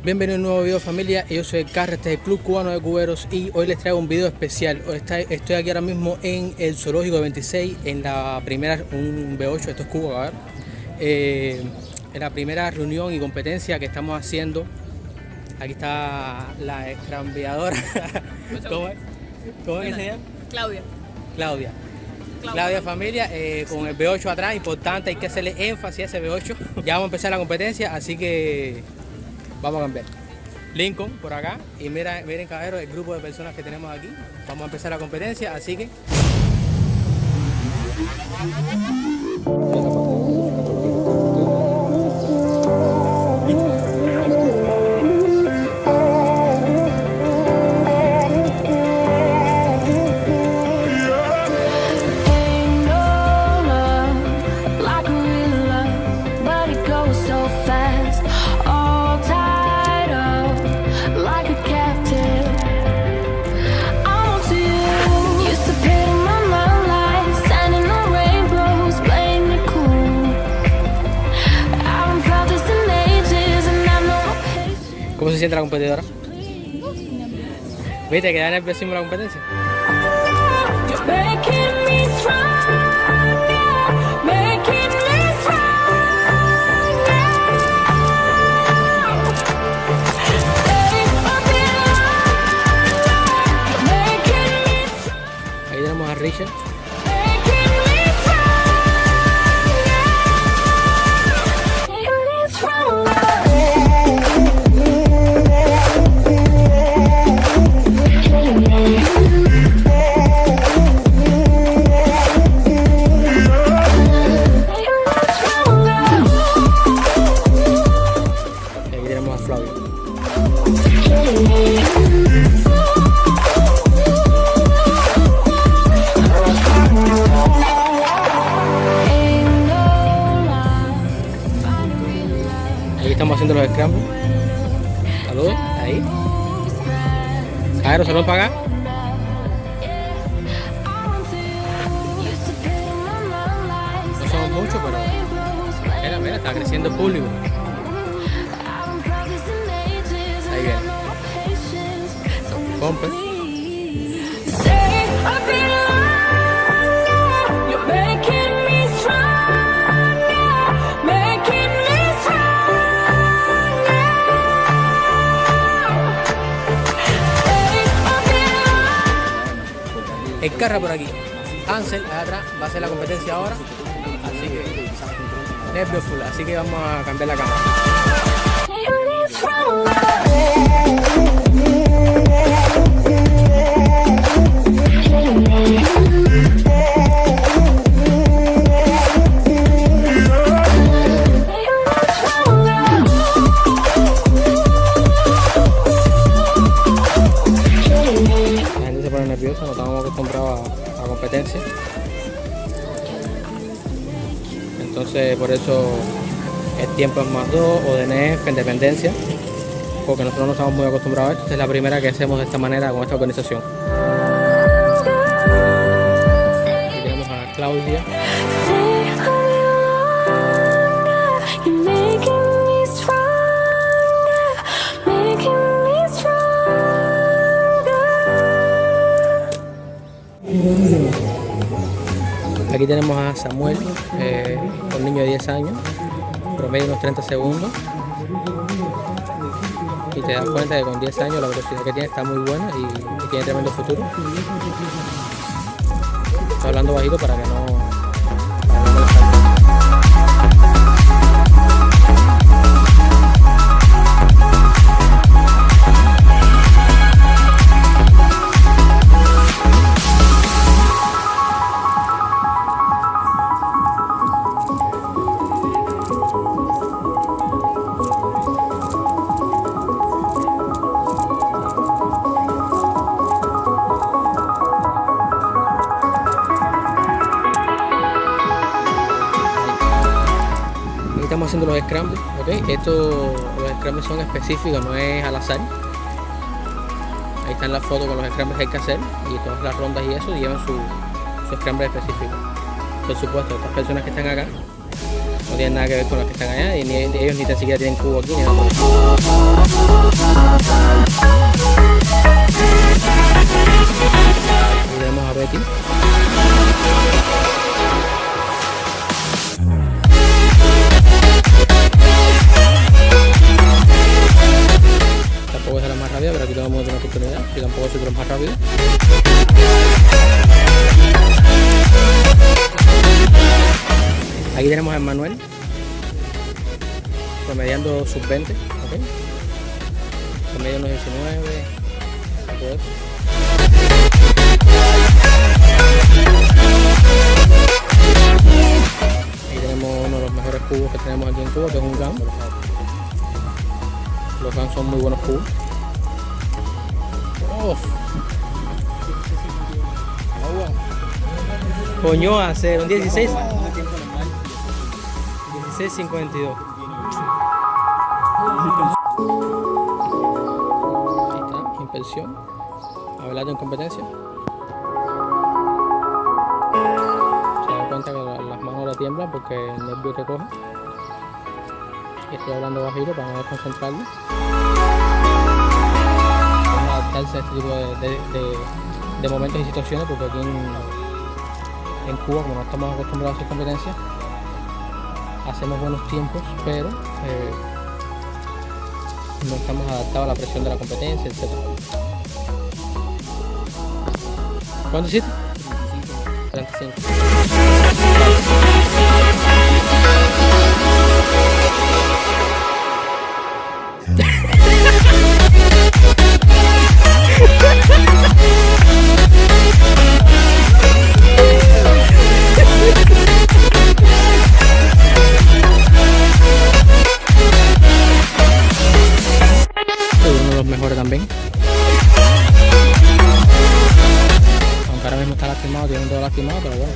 Bienvenido a un nuevo video, familia. Yo soy Carlos, este es el Club Cubano de Cuberos y hoy les traigo un video especial. Estoy aquí ahora mismo en el Zoológico de 26, en la primera, un B8, esto es Cuba, a ver. En la primera reunión y competencia que estamos haciendo. Aquí está la escrambeadora. ¿Cómo es? ¿Cómo es que se llama? Claudia, familia, con el B8 atrás, importante, hay que hacerle énfasis a ese B8. Ya vamos a empezar la competencia, así que vamos a cambiar. Lincoln por acá, y miren caballeros, el grupo de personas que tenemos aquí. Vamos a empezar la competencia, así que ¿cómo se siente la competidora? ¿Viste que da nerviosismo la competencia? Ahí tenemos a Richard. Aquí estamos haciendo los scrambles. Saludos, ahí. Caero, saludos para acá. No somos muchos, pero mira, está creciendo el público. Ahí viene. Pompe. El carro por aquí. Ansel allá atrás va a hacer la competencia ahora. Así que nervios full. Así que vamos a cambiar la cámara. Nervioso, no estamos acostumbrados a competencia, entonces por eso el tiempo es +2 o DNF en dependencia, porque nosotros no estamos muy acostumbrados a esto. Esta es la primera que hacemos de esta manera con esta organización. Aquí tenemos a Claudia. Aquí tenemos a Samuel, un niño de 10 años, promedio unos 30 segundos. Y te das cuenta que con 10 años la velocidad que tiene está muy buena y tiene tremendo futuro. Estoy hablando bajito para que no moleste. Estamos haciendo los scrambles, ¿ok? Los scrambles son específicos, no es al azar. Ahí están las fotos con los scrambles que hay que hacer y todas las rondas y eso llevan su scramble específico. Por supuesto, estas personas que están acá no tienen nada que ver con las que están allá y ellos ni tan siquiera tienen cubo aquí ni nada por eso. y tampoco soy de los más rápidos. Aquí tenemos a Emmanuel promediando sub-20, ¿ok? Promedio unos 19, todo eso. Aquí tenemos uno de los mejores cubos que tenemos aquí en Cuba, que es un GAN. Los GAN son muy buenos cubos. ¡Oh! Coño, hace un 16. 16.52. Ahí está, inspección. Abelardo en competencia. Se da cuenta que las manos le tiemblan porque el nervio te coge. Y estoy hablando bajito para no desconcentrarlo. Vamos a adaptarse a este tipo de momentos y situaciones porque aquí en Cuba, como no estamos acostumbrados a hacer competencias, hacemos buenos tiempos, pero no estamos adaptados a la presión de la competencia, etc. ¿Cuánto hiciste? 35. Uno de los mejores también. Aunque ahora mismo está lastimado, tiene un dedo lastimado, pero bueno.